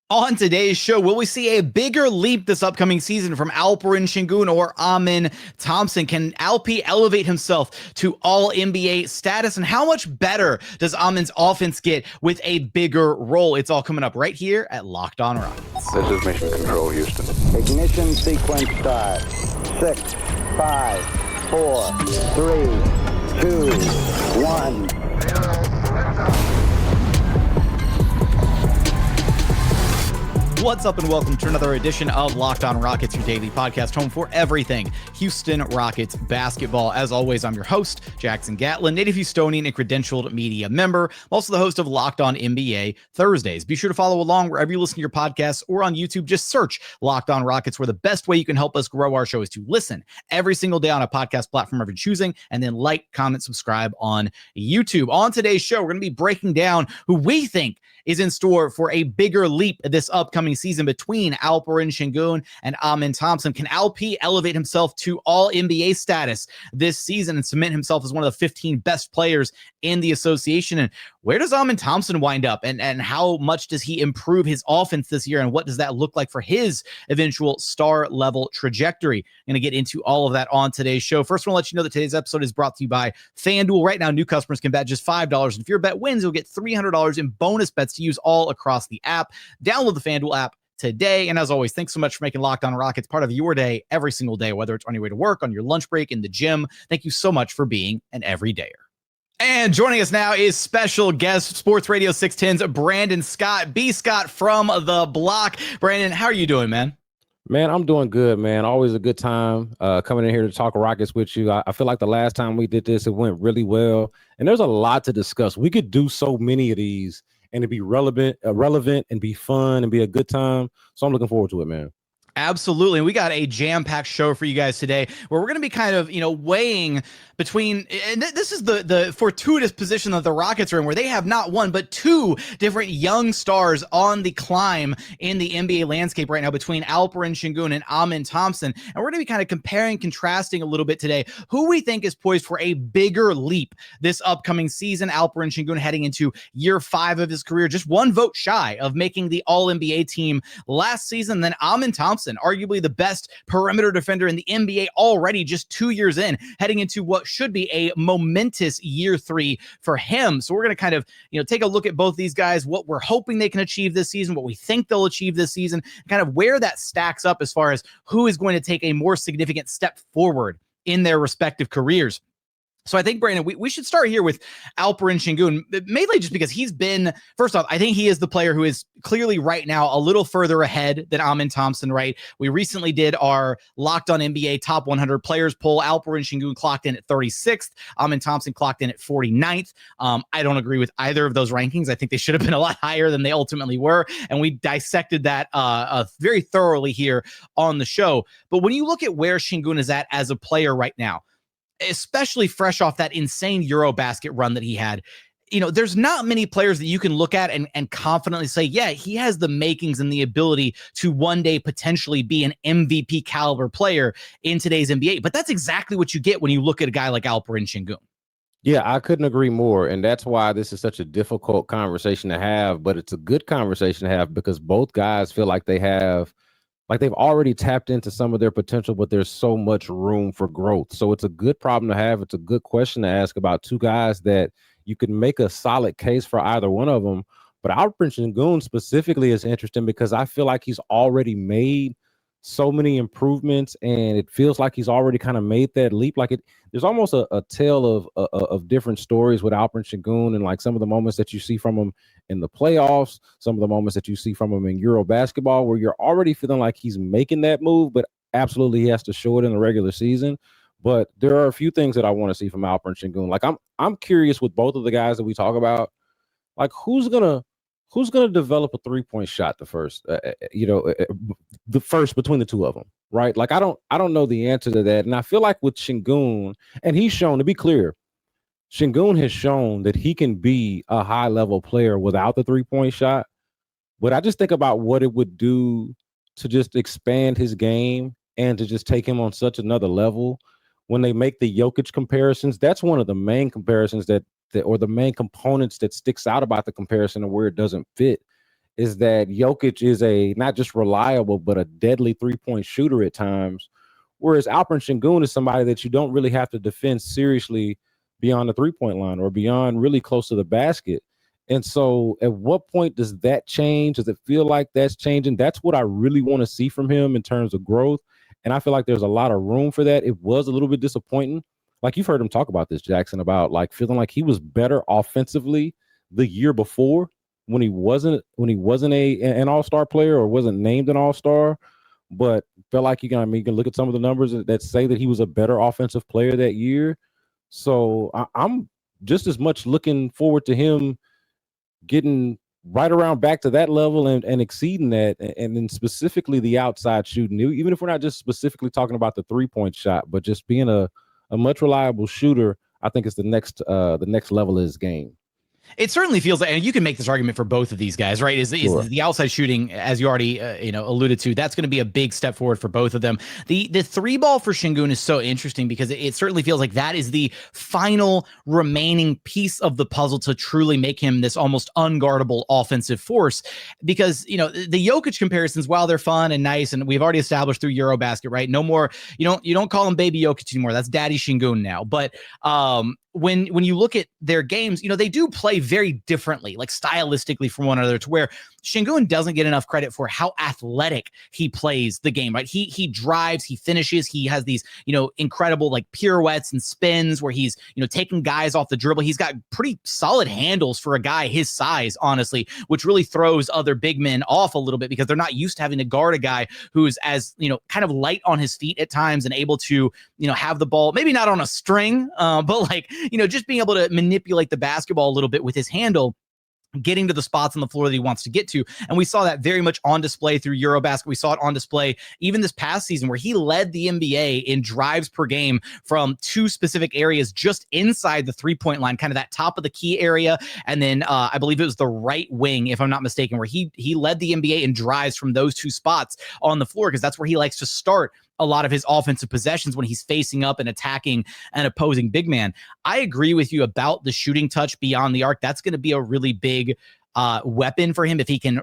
On today's show, will we see a bigger leap this upcoming season from Alperen Sengun or Amen Thompson? Can Alpi elevate himself to all-NBA status? And how much better does Amen's offense get with a bigger role? It's all coming up right here at Locked On Rockets. This is Mission Control, Houston. Ignition sequence start. 6, 5, 4, 3, 2, 1. What's up and welcome to another edition of Locked On Rockets, your daily podcast home for everything Houston Rockets basketball. As always, I'm your host, Jackson Gatlin, native Houstonian and credentialed media member. I'm also the host of Locked On NBA Thursdays. Be sure to follow along wherever you listen to your podcasts or on YouTube. Just search Locked On Rockets, where the best way you can help us grow our show is to listen every single day on a podcast platform of your choosing, and then like, comment, subscribe on YouTube. On today's show, we're going to be breaking down who we think is in store for a bigger leap this upcoming season between Alperen Sengun and Amen Thompson. Can Alp elevate himself to all-NBA status this season and cement himself as one of the 15 best players in the association? And where does Amen Thompson wind up? And how much does he improve his offense this year? And what does that look like for his eventual star-level trajectory? I'm going to get into all of that on today's show. First, I want to let you know that today's episode is brought to you by FanDuel. Right now, new customers can bet just $5. And if your bet wins, you'll get $300 in bonus bets to use all across the app. Download the FanDuel app today. And as always, thanks so much for making Locked On Rockets part of your day every single day, whether it's on your way to work, on your lunch break, in the gym. Thank you so much for being an everydayer. And joining us now is special guest, Sports Radio 610's Brandon Scott, B. Scott from the block. Brandon, how are you doing, man? Man, I'm doing good, man. Always a good time coming in here to talk Rockets with you. I feel like the last time we did this, it went really well. And there's a lot to discuss. We could do so many of these and it'd be relevant and be fun and be a good time. So I'm looking forward to it, man. Absolutely. And we got a jam-packed show for you guys today where we're going to be kind of, weighing between, and this is the fortuitous position that the Rockets are in, where they have not one, but two different young stars on the climb in the NBA landscape right now between Alperen Sengun and Amen Thompson. And we're going to be kind of comparing, contrasting a little bit today who we think is poised for a bigger leap this upcoming season. Alperen Sengun heading into year 5 of his career, just one vote shy of making the All-NBA team last season. Then Amen Thompson, arguably the best perimeter defender in the NBA already, just 2 years in, heading into what should be a momentous year 3 for him. So we're going to kind of, take a look at both these guys, what we're hoping they can achieve this season, what we think they'll achieve this season, kind of where that stacks up as far as who is going to take a more significant step forward in their respective careers. So I think, Brandon, we should start here with Alperen Sengun, mainly just because he's been, first off, I think he is the player who is clearly right now a little further ahead than Amen Thompson, right? We recently did our Locked On NBA Top 100 Players poll. Alperen Sengun clocked in at 36th. Amen Thompson clocked in at 49th. I don't agree with either of those rankings. I think they should have been a lot higher than they ultimately were, and we dissected that very thoroughly here on the show. But when you look at where Sengun is at as a player right now, especially fresh off that insane Eurobasket run that he had, there's not many players that you can look at and confidently say, yeah, he has the makings and the ability to one day potentially be an MVP caliber player in today's NBA. But that's exactly what you get when you look at a guy like Alperen Sengun. Yeah, I couldn't agree more. And that's why this is such a difficult conversation to have, but it's a good conversation to have because both guys feel like they've already tapped into some of their potential, but there's so much room for growth. So it's a good problem to have. It's a good question to ask about two guys that you can make a solid case for either one of them. But Alperen Sengun specifically is interesting because I feel like he's already made so many improvements and it feels like he's already kind of made that leap. There's almost a tale of different stories with Alperen Sengun and like some of the moments that you see from him in the playoffs, some of the moments that you see from him in Euro basketball, where you're already feeling like he's making that move, but absolutely he has to show it in the regular season. But there are a few things that I want to see from Alperen Sengun. Like I'm curious with both of the guys that we talk about, like who's gonna develop a 3-point shot the first between the two of them, right? Like I don't know the answer to that. And I feel like with Sengun, and he's shown, to be clear, Sengun has shown that he can be a high level player without the 3-point shot. But I just think about what it would do to just expand his game and to just take him on such another level. When they make the Jokic comparisons, that's one of the main comparisons or the main components that sticks out about the comparison and where it doesn't fit is that Jokic is a not just reliable, but a deadly 3-point shooter at times. Whereas Alperen Sengun is somebody that you don't really have to defend seriously beyond the 3-point line or beyond really close to the basket. And so at what point does that change? Does it feel like that's changing? That's what I really want to see from him in terms of growth. And I feel like there's a lot of room for that. It was a little bit disappointing. Like you've heard him talk about this, Jackson, about like feeling like he was better offensively the year before when he wasn't an all-star player or wasn't named an all-star, but felt like you can look at some of the numbers that say that he was a better offensive player that year. So I'm just as much looking forward to him getting right around back to that level and exceeding that, and then specifically the outside shooting, even if we're not just specifically talking about the 3-point shot, but just being a much reliable shooter. I think it's the next level of his game. It certainly feels like, and you can make this argument for both of these guys, right? Is the outside shooting, as you already alluded to, that's going to be a big step forward for both of them. The 3-ball for Sengun is so interesting because it certainly feels like that is the final remaining piece of the puzzle to truly make him this almost unguardable offensive force. Because the Jokic comparisons, while they're fun and nice, and we've already established through Eurobasket, right? No more, you don't call him Baby Jokic anymore. That's Daddy Sengun now. But when you look at their games, they do play very differently, like stylistically from one another, to where Sengun doesn't get enough credit for how athletic he plays the game, right? He drives, he finishes, he has these, incredible like pirouettes and spins where he's, taking guys off the dribble. He's got pretty solid handles for a guy his size, honestly, which really throws other big men off a little bit because they're not used to having to guard a guy who's as, kind of light on his feet at times and able to, have the ball, maybe not on a string, but like, just being able to manipulate the basketball a little bit with his handle, getting to the spots on the floor that he wants to get to. And we saw that very much on display through Eurobasket. We saw it on display even this past season where he led the NBA in drives per game from 2 specific areas just inside the 3-point line, kind of that top of the key area. And then I believe it was the right wing, if I'm not mistaken, where he led the NBA in drives from those 2 spots on the floor, because that's where he likes to start a lot of his offensive possessions when he's facing up and attacking an opposing big man. I agree with you about the shooting touch beyond the arc. That's going to be a really big weapon for him if he can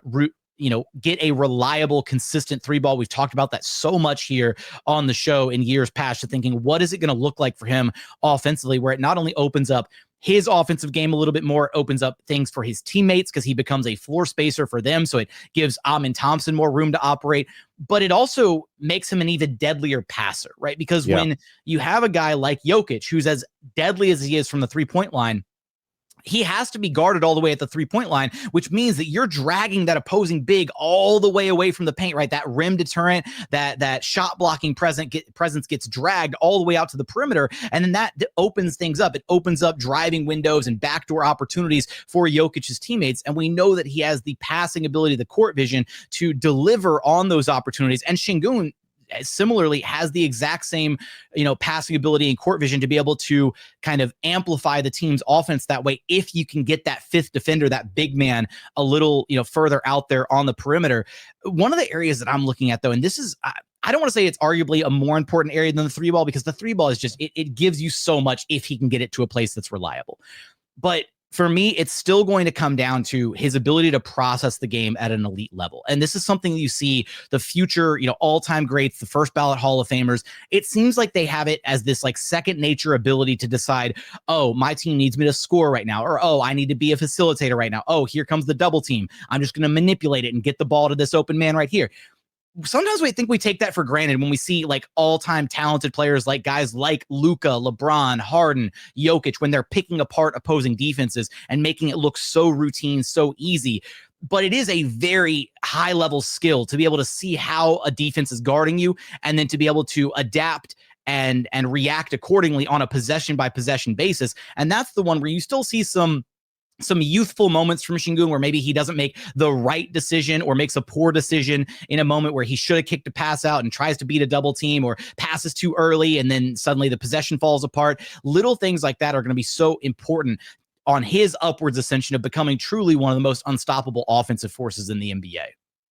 get a reliable, consistent 3-ball. We've talked about that so much here on the show in years past, to thinking, what is it going to look like for him offensively, where it not only opens up his offensive game a little bit more, opens up things for his teammates because he becomes a floor spacer for them. So it gives Thompson more room to operate, but it also makes him an even deadlier passer, right? Because when you have a guy like Jokic, who's as deadly as he is from the 3-point line, he has to be guarded all the way at the 3-point line, which means that you're dragging that opposing big all the way away from the paint, right? That rim deterrent, that shot blocking presence gets dragged all the way out to the perimeter. And then that opens things up. It opens up driving windows and backdoor opportunities for Jokic's teammates. And we know that he has the passing ability, the court vision to deliver on those opportunities. And Sengun similarly has the exact same, passing ability and court vision to be able to kind of amplify the team's offense that way. If you can get that 5th defender, that big man, a little, further out there on the perimeter. One of the areas that I'm looking at, though, and this is, I don't want to say it's arguably a more important area than the 3-ball, because the 3-ball is just, it gives you so much if he can get it to a place that's reliable. But for me, it's still going to come down to his ability to process the game at an elite level. And this is something that you see the future, all-time greats, the first ballot Hall of Famers. It seems like they have it as this like second nature ability to decide, oh, my team needs me to score right now. Or, oh, I need to be a facilitator right now. Oh, here comes the double team. I'm just going to manipulate it and get the ball to this open man right here. Sometimes we think we take that for granted when we see like all-time talented players, like guys like Luka, LeBron, Harden, Jokic, when they're picking apart opposing defenses and making it look so routine, so easy. But it is a very high-level skill to be able to see how a defense is guarding you, and then to be able to adapt and react accordingly on a possession-by-possession basis. And that's the one where you still see some youthful moments from Sengun where maybe he doesn't make the right decision or makes a poor decision in a moment where he should have kicked a pass out and tries to beat a double team, or passes too early and then suddenly the possession falls apart. Little things like that are going to be so important on his upwards ascension of becoming truly one of the most unstoppable offensive forces in the NBA.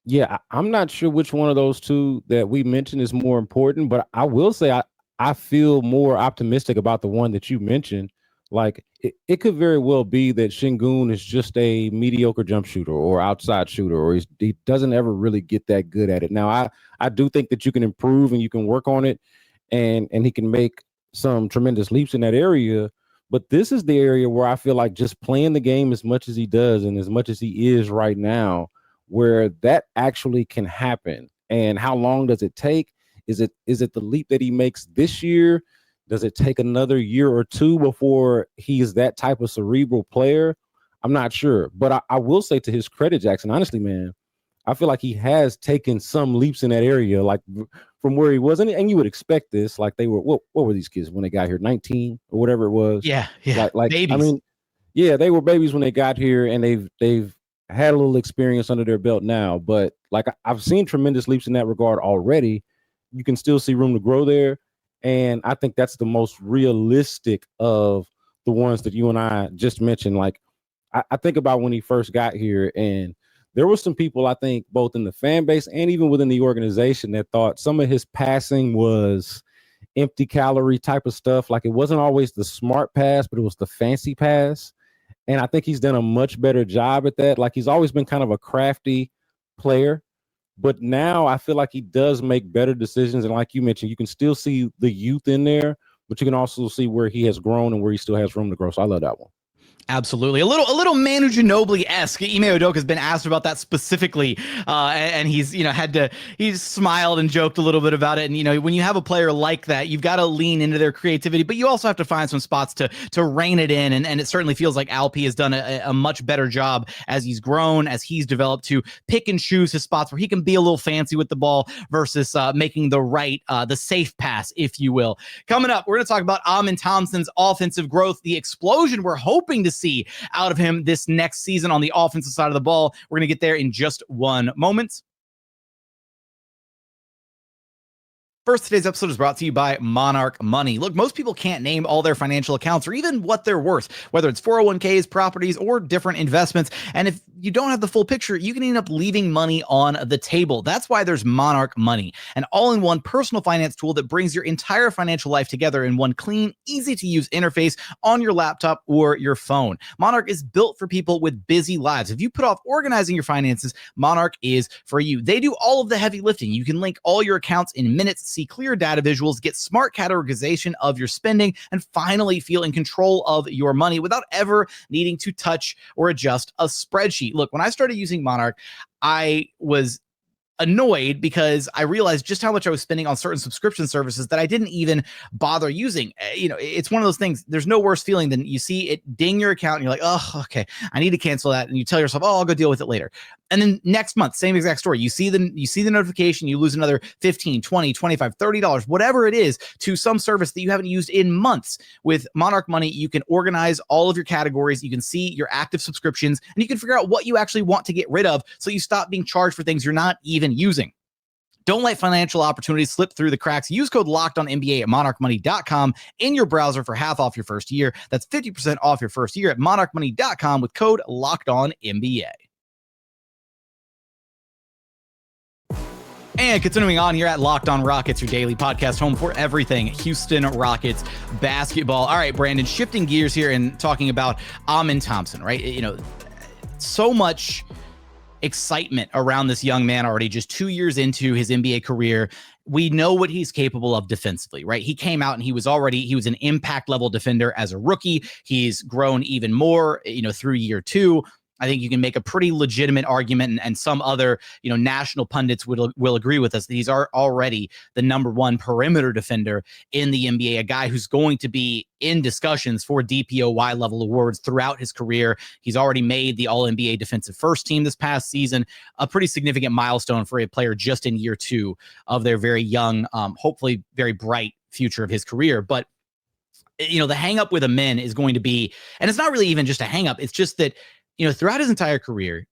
Yeah, I'm not sure which one of those two that we mentioned is more important, but I will say I feel more optimistic about the one that you mentioned. Like it could very well be that Sengun is just a mediocre jump shooter or outside shooter, or he doesn't ever really get that good at it. Now, I do think that you can improve and you can work on it, and he can make some tremendous leaps in that area. But this is the area where I feel like just playing the game as much as he does and as much as he is right now, where that actually can happen. And how long does it take? Is it the leap that he makes this year? Does it take another year or two before he is that type of cerebral player? I'm not sure. But I will say, to his credit, Jackson, honestly, man, I feel like he has taken some leaps in that area, like from where he was. And you would expect this. Like they were, what were these kids when they got here? 19 or whatever it was. Yeah. Like babies. I mean, yeah, they were babies when they got here, and they've had a little experience under their belt now. But like I've seen tremendous leaps in that regard already. You can still see room to grow there. And I think that's the most realistic of the ones that you and I just mentioned. Like, I think about when he first got here, and there were some people, I think, both in the fan base and even within the organization, that thought some of his passing was empty calorie type of stuff. Like, it wasn't always the smart pass, but it was the fancy pass. And I think he's done a much better job at that. Like, he's always been kind of a crafty player. But now I feel like he does make better decisions. And like you mentioned, you can still see the youth in there, but you can also see where he has grown and where he still has room to grow. So I love that one. Absolutely. A little Manu Ginobili-esque. Ime Udoka has been asked about that specifically. And he's, he's smiled and joked a little bit about it. And, when you have a player like that, you've got to lean into their creativity, but you also have to find some spots to rein it in. And it certainly feels like Alpi has done a much better job as he's grown, as he's developed, to pick and choose his spots where he can be a little fancy with the ball versus making the safe pass, if you will. Coming up, we're going to talk about Alperen Thompson's offensive growth, the explosion we're hoping to see out of him this next season on the offensive side of the ball. We're going to get there in just one moment. First, today's episode is brought to you by Monarch Money. Look, most people can't name all their financial accounts or even what they're worth, whether it's 401ks, properties, or different investments. And if you don't have the full picture, you can end up leaving money on the table. That's why there's Monarch Money, an all-in-one personal finance tool that brings your entire financial life together in one clean, easy-to-use interface on your laptop or your phone. Monarch is built for people with busy lives. If you put off organizing your finances, Monarch is for you. They do all of the heavy lifting. You can link all your accounts in minutes, see clear data visuals, get smart categorization of your spending, and finally feel in control of your money without ever needing to touch or adjust a spreadsheet. Look, when I started using Monarch, I was annoyed because I realized just how much I was spending on certain subscription services that I didn't even bother using. It's one of those things. There's no worse feeling than you see it ding your account and you're like, oh, okay, I need to cancel that. And you tell yourself, oh, I'll go deal with it later. And then next month, same exact story. You see the notification, you lose another $15, $20, $25, $30, whatever it is, to some service that you haven't used in months. With Monarch Money, you can organize all of your categories. You can see your active subscriptions, and you can figure out what you actually want to get rid of so you stop being charged for things you're not even using. Don't let financial opportunities slip through the cracks. Use code LOCKEDONNBA at monarchmoney.com in your browser for half off your first year. That's 50% off your first year at monarchmoney.com with code LOCKEDONNBA. And continuing on here at Locked On Rockets, your daily podcast home for everything Houston Rockets basketball. All right, Brandon, shifting gears here and talking about Alperen Thompson, right? So much excitement around this young man already, just 2 years into his NBA career. We know what he's capable of defensively, right? He came out and he was an impact level defender as a rookie. He's grown even more, through year two. I think you can make a pretty legitimate argument, and some other, national pundits will agree with us that he's already the number one perimeter defender in the NBA, a guy who's going to be in discussions for DPOY level awards throughout his career. He's already made the All-NBA defensive first team this past season, a pretty significant milestone for a player just in year two of their very young, hopefully very bright future of his career. But the hang up with a min is going to be, and it's not really even just a hang up. It's just that, throughout his entire career,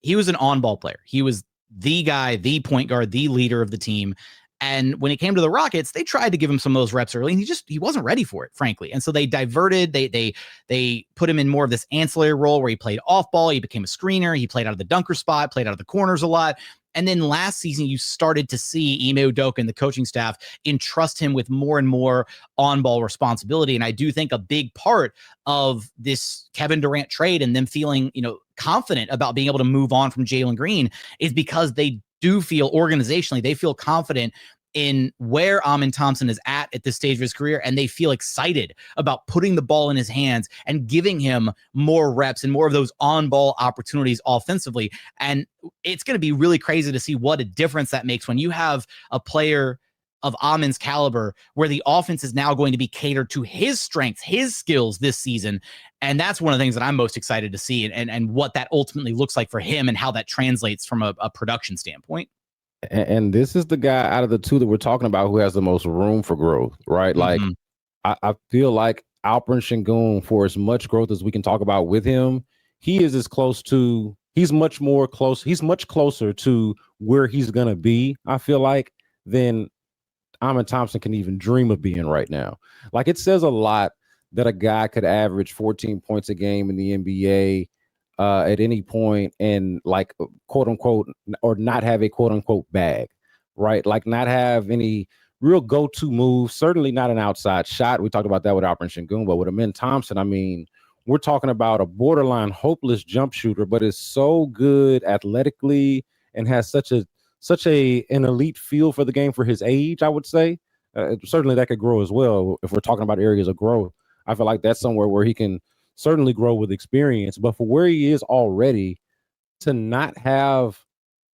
he was an on-ball player. He was the guy, the point guard, the leader of the team. And when it came to the Rockets, they tried to give him some of those reps early, and he wasn't ready for it, frankly. And so they diverted. They put him in more of this ancillary role where he played off ball. He became a screener. He played out of the dunker spot, played out of the corners a lot. And then last season, you started to see Ime Udoka and the coaching staff entrust him with more and more on-ball responsibility. And I do think a big part of this Kevin Durant trade and them feeling, confident about being able to move on from Jalen Green is because they do feel organizationally, they feel confident in where Amen Thompson is at this stage of his career, and they feel excited about putting the ball in his hands and giving him more reps and more of those on-ball opportunities offensively. And it's going to be really crazy to see what a difference that makes when you have a player of Amen's caliber where the offense is now going to be catered to his strengths, his skills this season. And that's one of the things that I'm most excited to see and what that ultimately looks like for him and how that translates from a production standpoint. And this is the guy out of the two that we're talking about who has the most room for growth, right? Like, I feel like Alperen Sengun, for as much growth as we can talk about with him, he's much closer to where he's going to be, I feel like, than Amen Thompson can even dream of being right now. Like, it says a lot that a guy could average 14 points a game in the NBA at any point and, like, quote unquote, or not have a quote unquote bag, right? Like, not have any real go-to move, certainly not an outside shot. We talked about that with Alperen Sengun, but with Amen Thompson, I mean, we're talking about a borderline hopeless jump shooter, but is so good athletically and has such an elite feel for the game for his age, I would say. Certainly that could grow as well. If we're talking about areas of growth, I feel like that's somewhere where he can certainly grow with experience. But for where he is already, to not have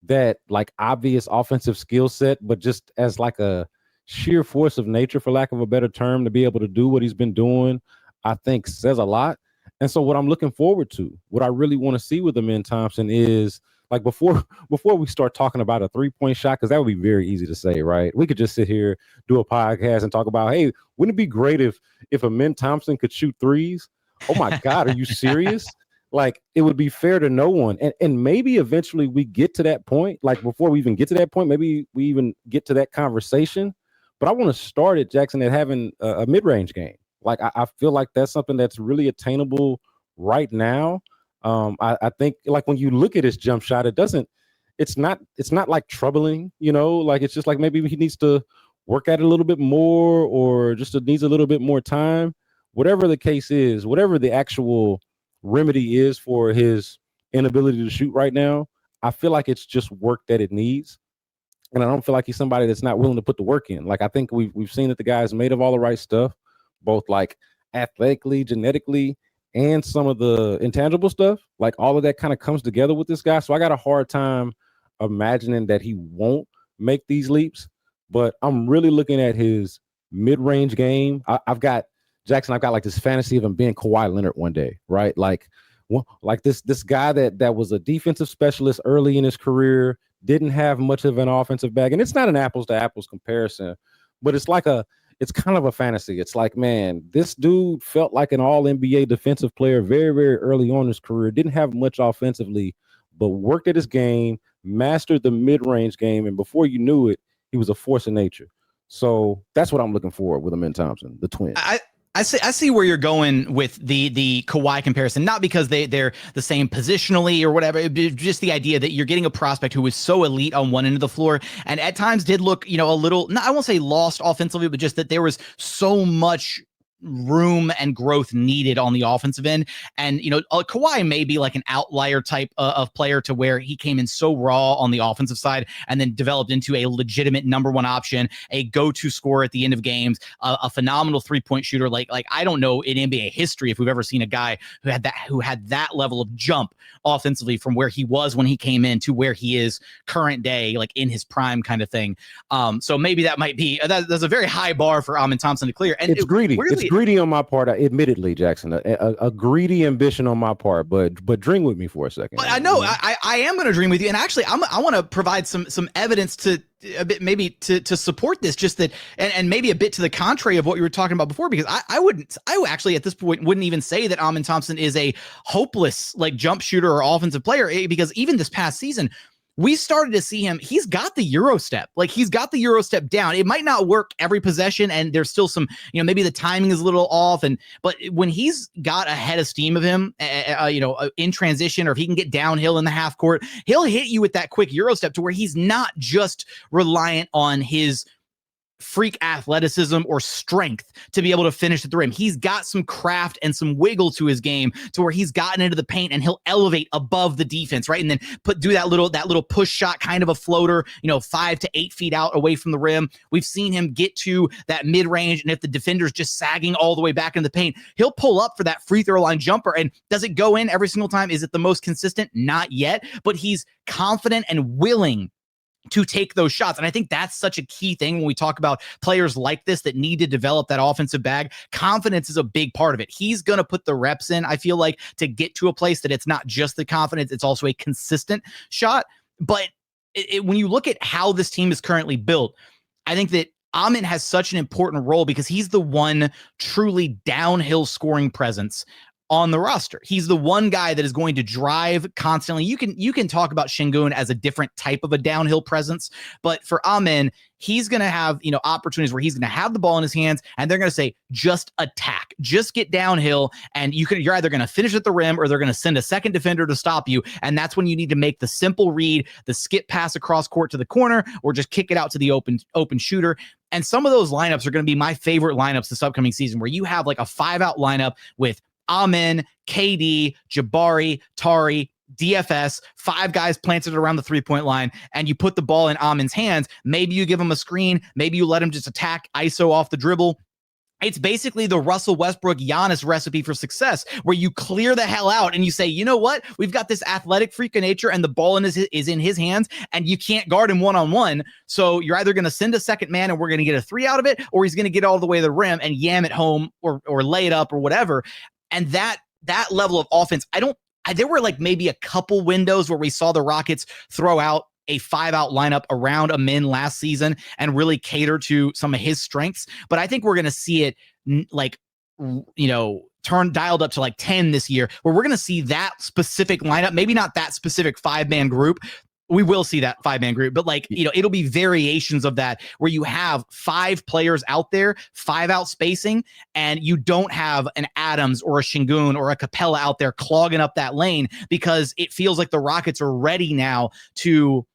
that, like, obvious offensive skill set, but just as like a sheer force of nature, for lack of a better term, to be able to do what he's been doing, I think says a lot. And so what I'm looking forward to, what I really want to see with Amen Thompson is, like, before we start talking about a 3-point shot, because that would be very easy to say, right? We could just sit here, do a podcast and talk about, hey, wouldn't it be great if Amen Thompson could shoot threes? Oh my God, are you serious? Like, it would be fair to no one. And maybe eventually we get to that point. Like, before we even get to that point, maybe we even get to that conversation. But I want to start it, Jackson, at having a mid-range game. Like, I feel like that's something that's really attainable right now. I think, like, when you look at his jump shot, it's not like troubling, like, it's just like maybe he needs to work at it a little bit more, or just needs a little bit more time. Whatever the case is, whatever the actual remedy is for his inability to shoot right now, I feel like it's just work that it needs. And I don't feel like he's somebody that's not willing to put the work in. Like, I think we've seen that the guy's made of all the right stuff, both, like, athletically, genetically, and some of the intangible stuff. Like, all of that kind of comes together with this guy. So I got a hard time imagining that he won't make these leaps. But I'm really looking at his mid-range game. I've got like this fantasy of him being Kawhi Leonard one day, right? Like this guy that was a defensive specialist early in his career, didn't have much of an offensive bag. And it's not an apples to apples comparison, but it's kind of a fantasy. It's like, man, this dude felt like an all NBA defensive player very, very early on in his career, didn't have much offensively, but worked at his game, mastered the mid-range game, and before you knew it, he was a force of nature. So that's what I'm looking for with Amen Thompson, the twin. I see where you're going with the Kawhi comparison, not because they're the same positionally or whatever, just the idea that you're getting a prospect who was so elite on one end of the floor and at times did look, a little, I won't say lost offensively, but just that there was so much room and growth needed on the offensive end. And, Kawhi may be like an outlier type of player to where he came in so raw on the offensive side and then developed into a legitimate number one option, a go-to scorer at the end of games, a phenomenal 3-point shooter. Like I don't know in NBA history if we've ever seen a guy who had that level of jump offensively from where he was when he came in to where he is current day, like in his prime kind of thing. So maybe that might be, that's a very high bar for Amen Thompson to clear. And it's greedy. It's greedy on my part, admittedly, Jackson. A greedy ambition on my part, but dream with me for a second. But I know I am going to dream with you, and actually, I want to provide some evidence to a bit maybe to support this, just that, and maybe a bit to the contrary of what you were talking about before, because I actually at this point wouldn't even say that Amen Thompson is a hopeless like jump shooter or offensive player, because even this past season, we started to see him. He's got the Euro step. Like, he's got the Euro step down. It might not work every possession, and there's still some, maybe the timing is a little off. But when he's got a head of steam of him, in transition, or if he can get downhill in the half court, he'll hit you with that quick Euro step to where he's not just reliant on his freak athleticism or strength to be able to finish at the rim. He's got some craft and some wiggle to his game to where he's gotten into the paint and he'll elevate above the defense, right? And then do that little push shot, kind of a floater, 5 to 8 feet out away from the rim. We've seen him get to that mid range, and if the defender's just sagging all the way back in the paint, he'll pull up for that free throw line jumper. And does it go in every single time? Is it the most consistent? Not yet, but he's confident and willing to take those shots. And I think that's such a key thing when we talk about players like this that need to develop that offensive bag. Confidence is a big part of it. He's going to put the reps in, I feel like, to get to a place that it's not just the confidence, it's also a consistent shot. But when you look at how this team is currently built, I think that Amin has such an important role because he's the one truly downhill scoring presence on the roster. He's the one guy that is going to drive constantly. You can talk about Sengun as a different type of a downhill presence, but for Amin, he's going to have, opportunities where he's going to have the ball in his hands and they're going to say, just attack, just get downhill. And you're either going to finish at the rim or they're going to send a second defender to stop you. And that's when you need to make the simple read, the skip pass across court to the corner, or just kick it out to the open shooter. And some of those lineups are going to be my favorite lineups this upcoming season, where you have like a 5-out lineup with Amin, KD, Jabari, Tari, DFS, 5 guys planted around the 3-point line, and you put the ball in Amin's hands. Maybe you give him a screen. Maybe you let him just attack ISO off the dribble. It's basically the Russell Westbrook Giannis recipe for success, where you clear the hell out and you say, you know what? We've got this athletic freak of nature and the ball is in his hands and you can't guard him one-on-one. So you're either going to send a second man and we're going to get a 3 out of it, or he's going to get all the way to the rim and yam it home or lay it up or whatever. And that level of offense, there were like maybe a couple windows where we saw the Rockets throw out a 5-out lineup around Amin last season and really cater to some of his strengths. But I think we're going to see it dialed up to like 10 this year, where we're going to see that specific lineup, maybe not that specific 5-man group. We will see that 5-man group, but it'll be variations of that where you have 5 players out there, 5-out spacing, and you don't have an Adams or a Sengun or a Capela out there clogging up that lane, because it feels like the Rockets are ready now to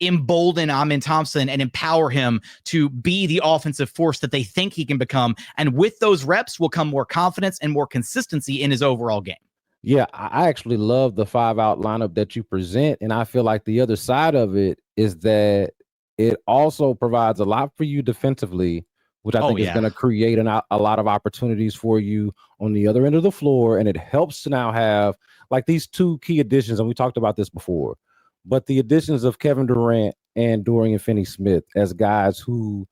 embolden Amin Thompson and empower him to be the offensive force that they think he can become. And with those reps will come more confidence and more consistency in his overall game. Yeah, I actually love the 5-out lineup that you present. And I feel like the other side of it is that it also provides a lot for you defensively, which I think is going to create a lot of opportunities for you on the other end of the floor. And it helps to now have like these 2 key additions. And we talked about this before, but the additions of Kevin Durant and Dorian Finney-Smith as guys who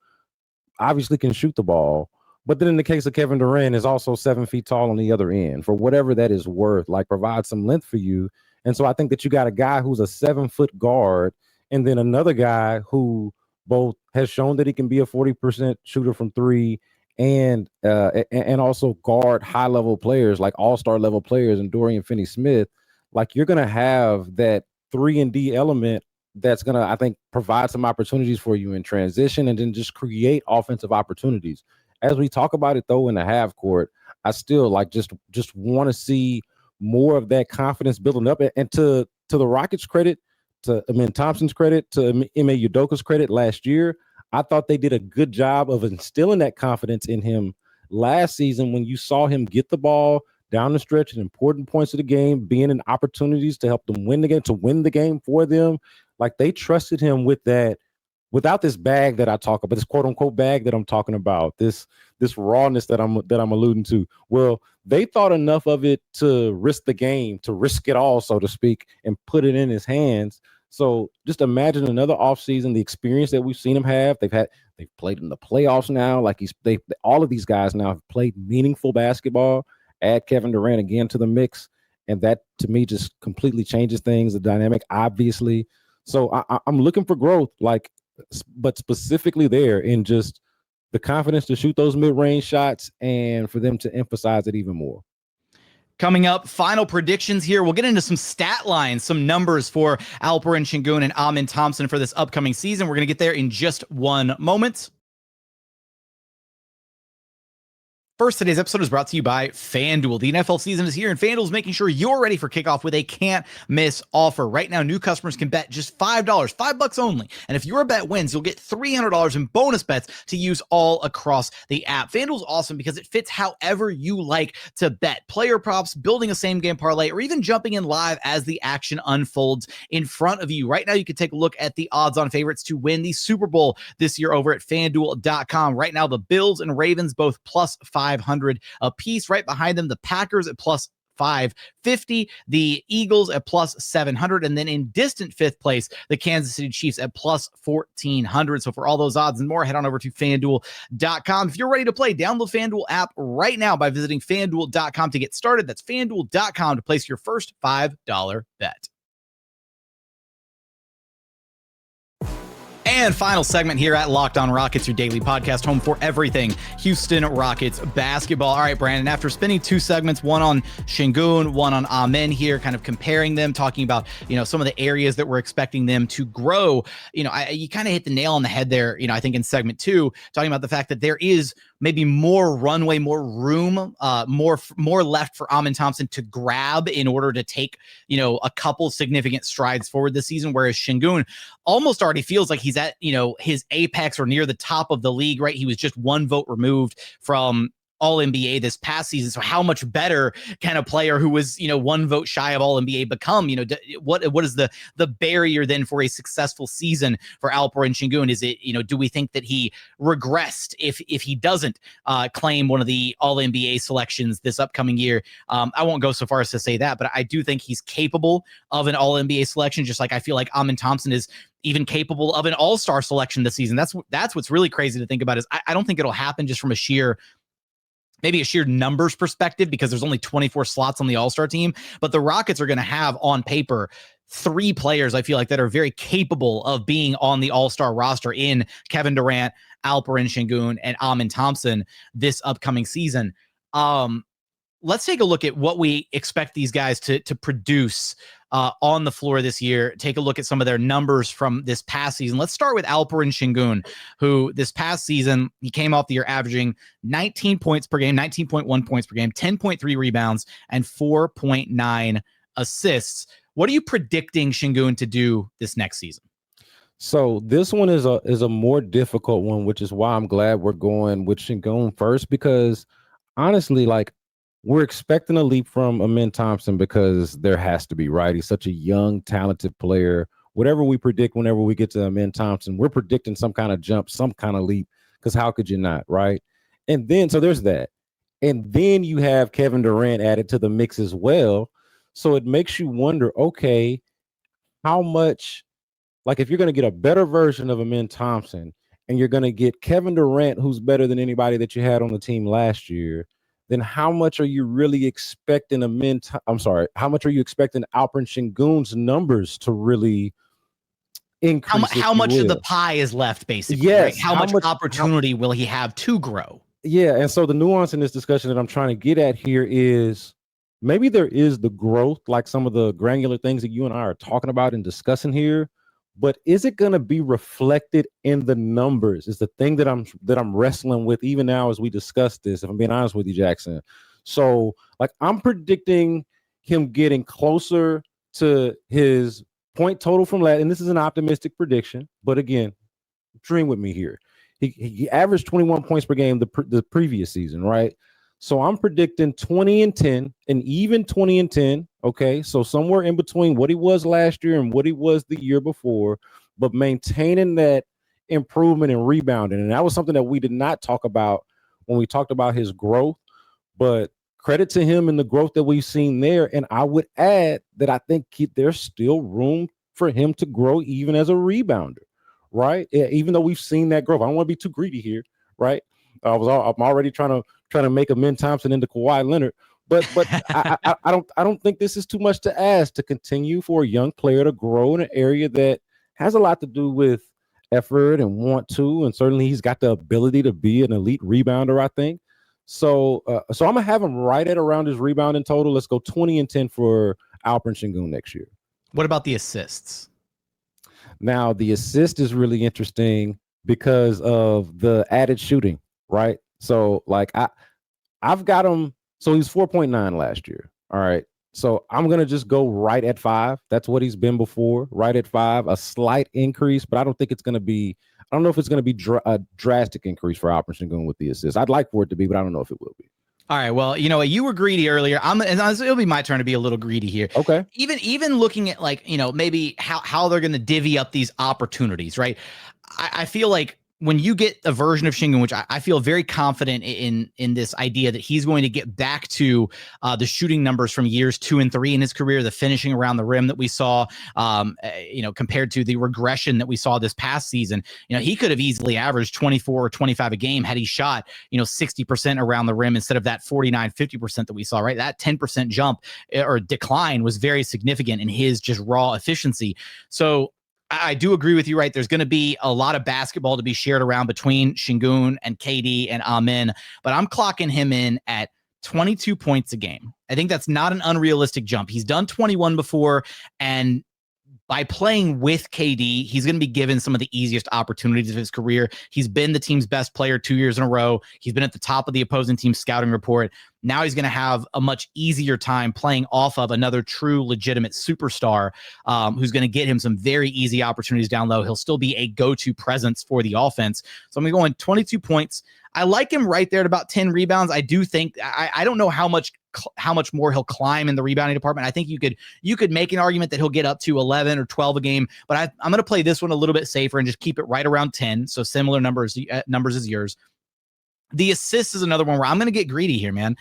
obviously can shoot the ball. But then in the case of Kevin Durant, is also 7 feet tall on the other end, for whatever that is worth, like provide some length for you. And so I think that you got a guy who's a 7-foot guard, and then another guy who both has shown that he can be a 40% shooter from 3 and also guard high level players, like all-star level players, and Dorian Finney-Smith. Like, you're going to have that 3-and-D element that's going to, I think, provide some opportunities for you in transition and then just create offensive opportunities. As we talk about it, though, in the half court, I still just want to see more of that confidence building up. And to the Rockets' credit, to Amin Thompson's credit, to Ime Udoka's credit, last year, I thought they did a good job of instilling that confidence in him last season when you saw him get the ball down the stretch at important points of the game, being in opportunities to help them win the game, to win the game for them. Like, they trusted him with that. Without this bag that I talk about, this quote unquote bag that I'm talking about, this rawness that I'm alluding to. Well, they thought enough of it to risk the game, to risk it all, so to speak, and put it in his hands. So just imagine another offseason, the experience that we've seen him have. They've played in the playoffs now. Like, all of these guys now have played meaningful basketball. Add Kevin Durant again to the mix, and that to me just completely changes things, the dynamic, obviously. So I'm looking for growth, but specifically there in just the confidence to shoot those mid-range shots and for them to emphasize it even more. Coming up, final predictions here. We'll get into some stat lines, some numbers for Alperen Sengun and Amin Thompson for this upcoming season. We're going to get there in just one moment. First, today's episode is brought to you by FanDuel. The NFL season is here, and FanDuel is making sure you're ready for kickoff with a can't-miss offer. Right now, new customers can bet just $5, $5 only. And if your bet wins, you'll get $300 in bonus bets to use all across the app. FanDuel is awesome because it fits however you like to bet. Player props, building a same-game parlay, or even jumping in live as the action unfolds in front of you. Right now, you can take a look at the odds-on favorites to win the Super Bowl this year over at FanDuel.com. Right now, the Bills and Ravens both plus 500 a piece. Right behind them, the Packers at plus 550, the Eagles at plus 700, and then in distant fifth place, the Kansas City Chiefs at plus 1400. So for all those odds and more, head on over to FanDuel.com. If you're ready to play, download the FanDuel app right now by visiting FanDuel.com to get started. That's FanDuel.com to place your first $5 bet. And final segment here at Locked On Rockets, your daily podcast home for everything Houston Rockets basketball. All right, Brandon, after spending two segments, one on Sengun, one on Amin here, kind of comparing them, talking about, some of the areas that we're expecting them to grow, you kind of hit the nail on the head there, I think in segment two, talking about the fact that there is maybe more runway, more room, more left for Amin Thompson to grab in order to take, a couple significant strides forward this season, whereas Sengun almost already feels like he's at, his apex or near the top of the league, right? He was just one vote removed from All-NBA this past season. So how much better can a player who was, one vote shy of All-NBA become? What is the barrier then for a successful season for Alperen Sengun? Is it, do we think that he regressed if he doesn't claim one of the All-NBA selections this upcoming year? I won't go so far as to say that, but I do think he's capable of an All-NBA selection, just like I feel like Amin Thompson is even capable of an All-Star selection this season. That's what's really crazy to think about is I don't think it'll happen just from maybe a sheer numbers perspective because there's only 24 slots on the All-Star team, but the Rockets are going to have on paper 3 players I feel like that are very capable of being on the All-Star roster in Kevin Durant, Alperen Sengun, and Amin Thompson this upcoming season. Let's take a look at what we expect these guys to produce on the floor this year. Take a look at some of their numbers from this past season. Let's start with Alperen Sengun, who this past season, he came off the year averaging 19 points per game, 19.1 points per game, 10.3 rebounds, and 4.9 assists. What are you predicting Sengun to do this next season? So this one is a more difficult one, which is why I'm glad we're going with Sengun first, because honestly, we're expecting a leap from Amin Thompson because there has to be, right? He's such a young, talented player. Whatever we predict whenever we get to Amin Thompson, we're predicting some kind of jump, some kind of leap, because how could you not, right? And then, so there's that. And then you have Kevin Durant added to the mix as well. So it makes you wonder, okay, how much, if you're going to get a better version of Amin Thompson and you're going to get Kevin Durant, who's better than anybody that you had on the team last year, then how much are you really expecting how much are you expecting Alperen Sengun's numbers to really increase? How much of the pie is left, basically? Yes. Right? How much opportunity will he have to grow? Yeah, and so the nuance in this discussion that I'm trying to get at here is maybe there is the growth, like some of the granular things that you and I are talking about and discussing here, but is it going to be reflected in the numbers is the thing that I'm wrestling with even now as we discuss this, if I'm being honest with you, Jackson. So I'm predicting him getting closer to his point total from last, and this is an optimistic prediction, but again, dream with me here. He averaged 21 points per game the previous season, right? So I'm predicting 20 and 10, and even 20 and 10. Okay, so somewhere in between what he was last year and what he was the year before, but maintaining that improvement and rebounding. And that was something that we did not talk about when we talked about his growth, but credit to him and the growth that we've seen there. And I would add that I think there's still room for him to grow even as a rebounder, right? Even though we've seen that growth. I don't want to be too greedy here, right? I'm already trying to make Amin Thompson into Kawhi Leonard. But I don't think this is too much to ask to continue for a young player to grow in an area that has a lot to do with effort and want to, and certainly he's got the ability to be an elite rebounder, I think. So I'm gonna have him right at around his rebound in total. Let's go 20 and 10 for Alperen Sengun next year. What about the assists? Now the assist is really interesting because of the added shooting, right? So like I've got him. So he's 4.9 last year. All right. So I'm gonna just go right at 5. That's what he's been before. Right at 5, a slight increase, but I don't think it's gonna be. I don't know if it's gonna be a drastic increase for Alperen Sengun with the assist. I'd like for it to be, but I don't know if it will be. All right. Well, you know, you were greedy earlier. It'll be my turn to be a little greedy here. Okay. Even looking at like, you know, maybe how they're going to divvy up these opportunities, right? I feel like when you get a version of Sengun, which I feel very confident in this idea that he's going to get back to the shooting numbers from years 2 and 3 in his career, the finishing around the rim that we saw, you know, compared to the regression that we saw this past season. You know, he could have easily averaged 24 or 25 a game had he shot, you know, 60% around the rim instead of that 49, 50% that we saw, right? That 10% jump or decline was very significant in his just raw efficiency. So I do agree with you, right? There's going to be a lot of basketball to be shared around between Sengun and KD and Amin, but I'm clocking him in at 22 points a game. I think that's not an unrealistic jump. He's done 21 before, and by playing with KD, he's going to be given some of the easiest opportunities of his career. He's been the team's best player 2 years in a row. He's been at the top of the opposing team's scouting report. Now he's going to have a much easier time playing off of another true, legitimate superstar who's going to get him some very easy opportunities down low. He'll still be a go-to presence for the offense. So I'm going 22 points. I like him right there at about 10 rebounds. I do think I don't know how much more he'll climb in the rebounding department. I think you could make an argument that he'll get up to 11 or 12 a game, but I'm going to play this one a little bit safer and just keep it right around 10. So similar numbers as yours. The assist is another one where I'm going to get greedy here, man.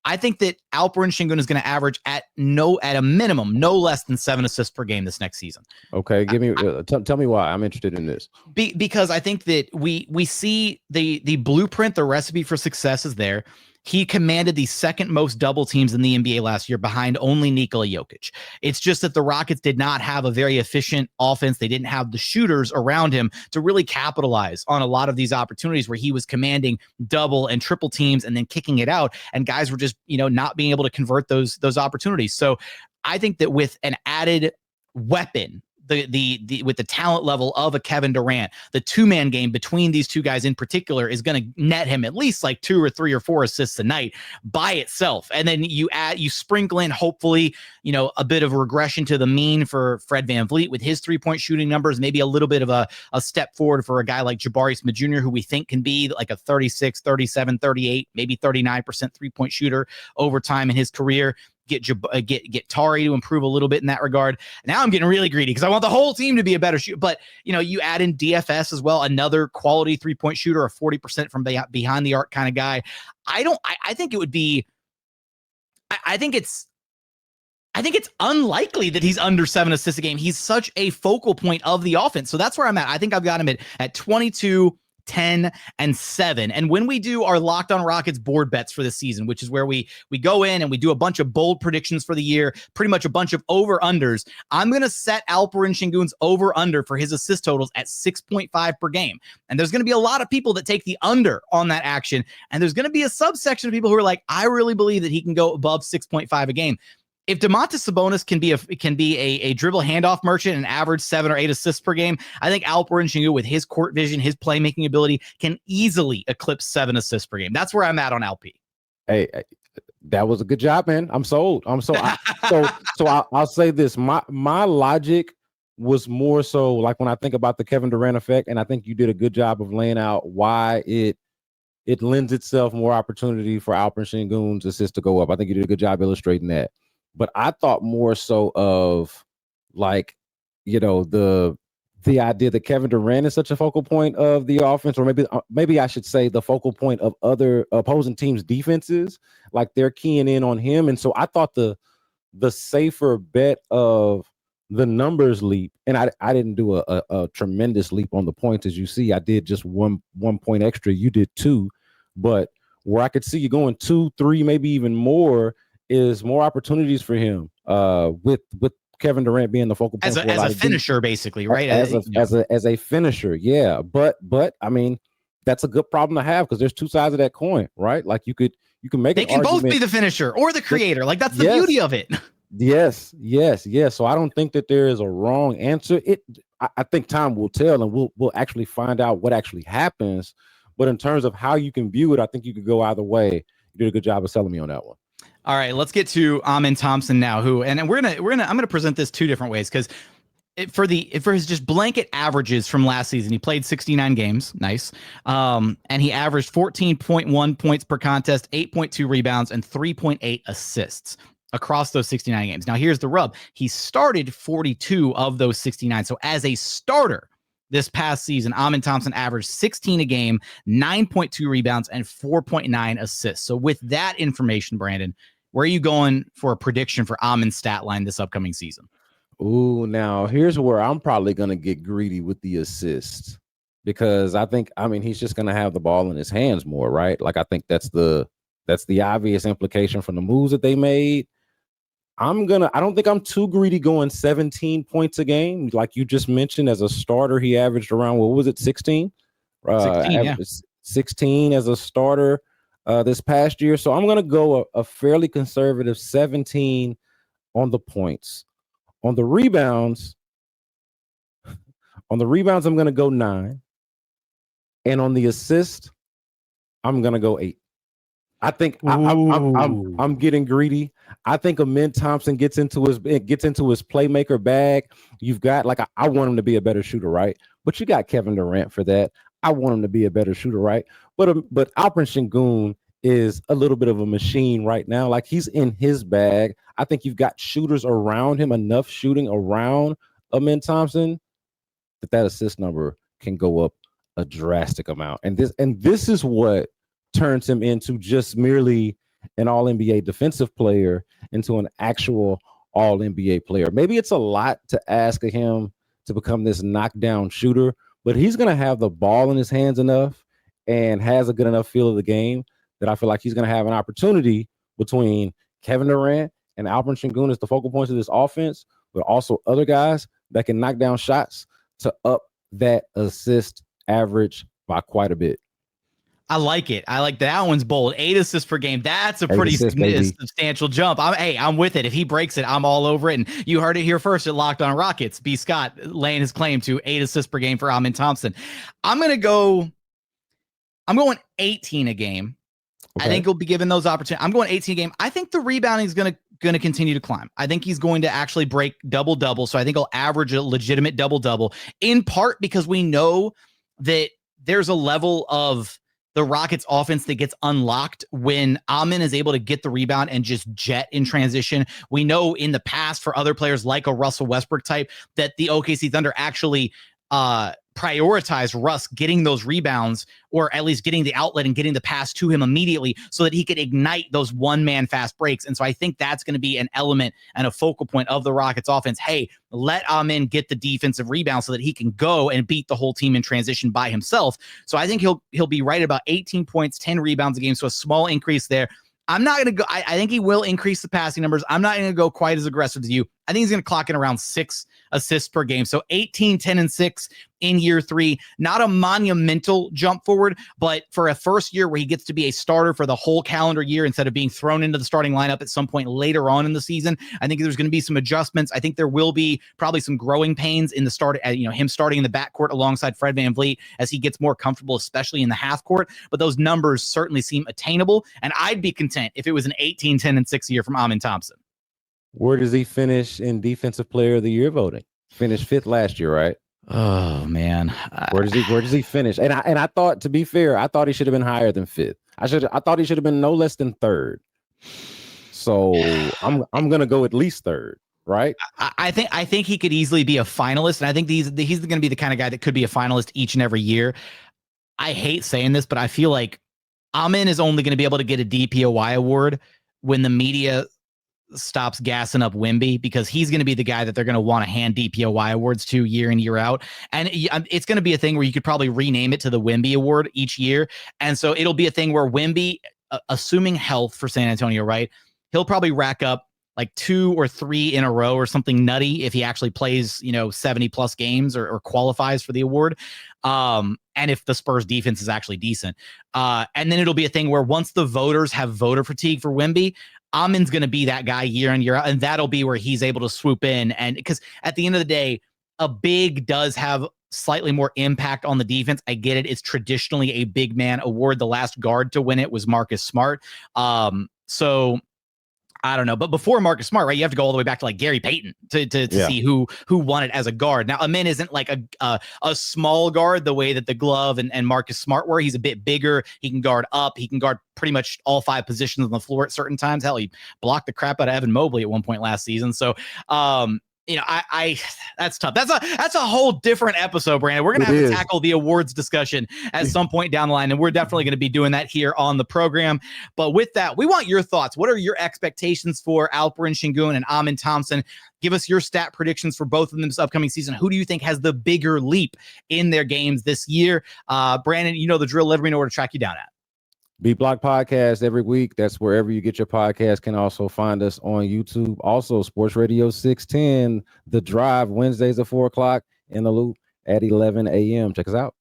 I think that Alperen Sengun is going to average at a minimum, no less than 7 assists per game this next season. Okay, give me tell me why. I'm interested in this. Because I think that we see the blueprint, the recipe for success is there. He commanded the second most double teams in the NBA last year behind only Nikola Jokic. It's just that the Rockets did not have a very efficient offense. They didn't have the shooters around him to really capitalize on a lot of these opportunities where he was commanding double and triple teams and then kicking it out. And guys were just, you know, not being able to convert those opportunities. So I think that with an added weapon, with the talent level of a Kevin Durant, the 2-man game between these two guys in particular is going to net him at least like 2 or 3 or 4 assists a night by itself. And then you sprinkle in, hopefully, you know, a bit of regression to the mean for Fred VanVleet with his 3-point shooting numbers, maybe a little bit of a step forward for a guy like Jabari Smith Jr., who we think can be like a 36, 37, 38, maybe 39% 3-point shooter over time in his career. Get Tari to improve a little bit in that regard. Now I'm getting really greedy because I want the whole team to be a better shooter. But, you know, you add in DFS as well, another quality 3-point shooter, a 40% from behind the arc kind of guy. I think it's unlikely that he's under 7 assists a game. He's such a focal point of the offense. So that's where I'm at. I think I've got him at 22, 10, and 7. And when we do our Locked on Rockets board bets for this season, which is where we go in and we do a bunch of bold predictions for the year, pretty much a bunch of over-unders, I'm going to set Alperen Sengun's over-under for his assist totals at 6.5 per game. And there's going to be a lot of people that take the under on that action. And there's going to be a subsection of people who are like, I really believe that he can go above 6.5 a game. If Domantas Sabonis can be a dribble handoff merchant and average 7 or 8 assists per game, I think Alperen Sengun, with his court vision, his playmaking ability, can easily eclipse 7 assists per game. That's where I'm at on LP. Hey, that was a good job, man. I'm sold. I'll say this. My logic was more so like when I think about the Kevin Durant effect, and I think you did a good job of laying out why it lends itself more opportunity for Alperen Sengun's assist to go up. I think you did a good job illustrating that. But I thought more so of like, you know, the idea that Kevin Durant is such a focal point of the offense, or maybe I should say the focal point of other opposing teams' defenses, like they're keying in on him. And so I thought the safer bet of the numbers leap, and I didn't do a tremendous leap on the points, as you see. I did just one point extra. You did 2, but where I could see you going 2, 3, maybe even more is more opportunities for him with Kevin Durant being the focal point as a finisher, basically, right? As a finisher, yeah. But I mean, that's a good problem to have because there's two sides of that coin, right? Like you can make they can both be the finisher or the creator. Like that's the beauty of it. Yes. So I don't think that there is a wrong answer. I think time will tell, and we'll actually find out what actually happens. But in terms of how you can view it, I think you could go either way. You did a good job of selling me on that one. All right, let's get to Alperen Thompson now. I'm gonna present this two different ways because for his just blanket averages from last season, he played 69 games, nice, and he averaged 14.1 points per contest, 8.2 rebounds, and 3.8 assists across those 69 games. Now, here's the rub: he started 42 of those 69. So as a starter this past season, Alperen Thompson averaged 16 a game, 9.2 rebounds, and 4.9 assists. So with that information, Brandon, where are you going for a prediction for Alperen's stat line this upcoming season? Ooh, now here's where I'm probably going to get greedy with the assists because he's just going to have the ball in his hands more, right? Like I think that's the obvious implication from the moves that they made. I don't think I'm too greedy going 17 points a game. Like you just mentioned, as a starter, he averaged around, 16? 16 as a starter this past year. So I'm going to go a fairly conservative 17 on the points. On the rebounds, I'm going to go 9. And on the assist, I'm going to go 8. I think I'm getting greedy. I think Alperen Thompson gets into his playmaker bag. You've got I want him to be a better shooter, right? But you got Kevin Durant for that. I want him to be a better shooter, right? But Alperen Sengun is a little bit of a machine right now. Like he's in his bag. I think you've got shooters around him, enough shooting around Alperen Thompson that assist number can go up a drastic amount. And this is what turns him into just merely an all-NBA defensive player into an actual all-NBA player. Maybe it's a lot to ask of him to become this knockdown shooter, but he's going to have the ball in his hands enough and has a good enough feel of the game that I feel like he's going to have an opportunity between Kevin Durant and Alperen Sengun as the focal points of this offense, but also other guys that can knock down shots to up that assist average by quite a bit. I like it. I like that one's bold. 8 assists per game. That's a pretty substantial jump. I'm with it. If he breaks it, I'm all over it. And you heard it here first at Locked On Rockets. B. Scott laying his claim to 8 assists per game for Alperen Thompson. I'm going 18 a game. Okay. I think he'll be given those opportunities. I'm going 18 a game. I think the rebounding is going to continue to climb. I think he's going to actually break double-double. So I think he'll average a legitimate double-double, in part because we know that there's a level of the Rockets offense that gets unlocked when Alperen is able to get the rebound and just jet in transition. We know in the past for other players like a Russell Westbrook type that the OKC Thunder actually prioritize Russ getting those rebounds, or at least getting the outlet and getting the pass to him immediately so that he could ignite those one-man fast breaks. And so I think that's going to be an element and a focal point of the Rockets offense. Hey, let Alperen get the defensive rebound so that he can go and beat the whole team in transition by himself. So I think he'll be right about 18 points, 10 rebounds a game. So a small increase there. I'm not going to go. I think he will increase the passing numbers. I'm not going to go quite as aggressive as you. I think he's going to clock in around 6 assists per game. So 18, 10, and 6 in year 3. Not a monumental jump forward, but for a first year where he gets to be a starter for the whole calendar year instead of being thrown into the starting lineup at some point later on in the season, I think there's going to be some adjustments. I think there will be probably some growing pains in the start, him starting in the backcourt alongside Fred VanVleet as he gets more comfortable, especially in the half court. But those numbers certainly seem attainable, and I'd be content if it was an 18, 10, and 6 year from Alperen Thompson. Where does he finish in Defensive Player of the Year voting? Finished 5th last year, right? Oh man, where does he finish? And I thought, to be fair, I thought he should have been higher than 5th. I thought he should have been no less than 3rd. So I'm gonna go at least 3rd, right? I think he could easily be a finalist, and I think he's going to be the kind of guy that could be a finalist each and every year. I hate saying this, but I feel like Alperen is only going to be able to get a DPOY award when the media stops gassing up Wemby, because he's going to be the guy that they're going to want to hand DPOY awards to year in, year out. And it's going to be a thing where you could probably rename it to the Wemby Award each year. And so it'll be a thing where Wemby, assuming health for San Antonio, right, he'll probably rack up like 2 or 3 in a row or something nutty if he actually plays, 70 plus games or qualifies for the award. And if the Spurs defense is actually decent. And then it'll be a thing where once the voters have voter fatigue for Wemby, Amin's going to be that guy year in, year out. And that'll be where he's able to swoop in. And because at the end of the day, a big does have slightly more impact on the defense. I get it. It's traditionally a big man award. The last guard to win it was Marcus Smart. So I don't know, but before Marcus Smart, right, you have to go all the way back to like Gary Payton to see who won it as a guard. Now, Amin isn't like a small guard the way that the Glove and Marcus Smart were. He's a bit bigger. He can guard up. He can guard pretty much all 5 positions on the floor at certain times. Hell, he blocked the crap out of Evan Mobley at one point last season. So, I that's tough. That's a whole different episode, Brandon. We're gonna have to tackle the awards discussion at some point down the line, and we're definitely gonna be doing that here on the program. But with that, we want your thoughts. What are your expectations for Alperen Sengun and Amin Thompson? Give us your stat predictions for both of them this upcoming season. Who do you think has the bigger leap in their games this year? Brandon, you know the drill. Let me know where to track you down at. Beat Block Podcast every week. That's wherever you get your podcast. Can also find us on YouTube. Also, Sports Radio 610, The Drive, Wednesdays at 4 o'clock, in the Loop at 11 a.m. Check us out.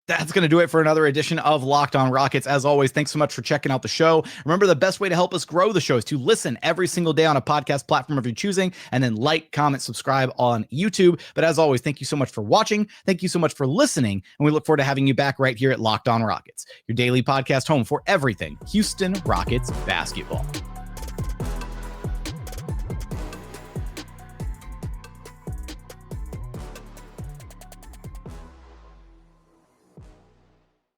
That's going to do it for another edition of Locked On Rockets. As always, thanks so much for checking out the show. Remember, the best way to help us grow the show is to listen every single day on a podcast platform of your choosing, and then like, comment, subscribe on YouTube. But as always, thank you so much for watching. Thank you so much for listening. And we look forward to having you back right here at Locked On Rockets, your daily podcast home for everything Houston Rockets basketball.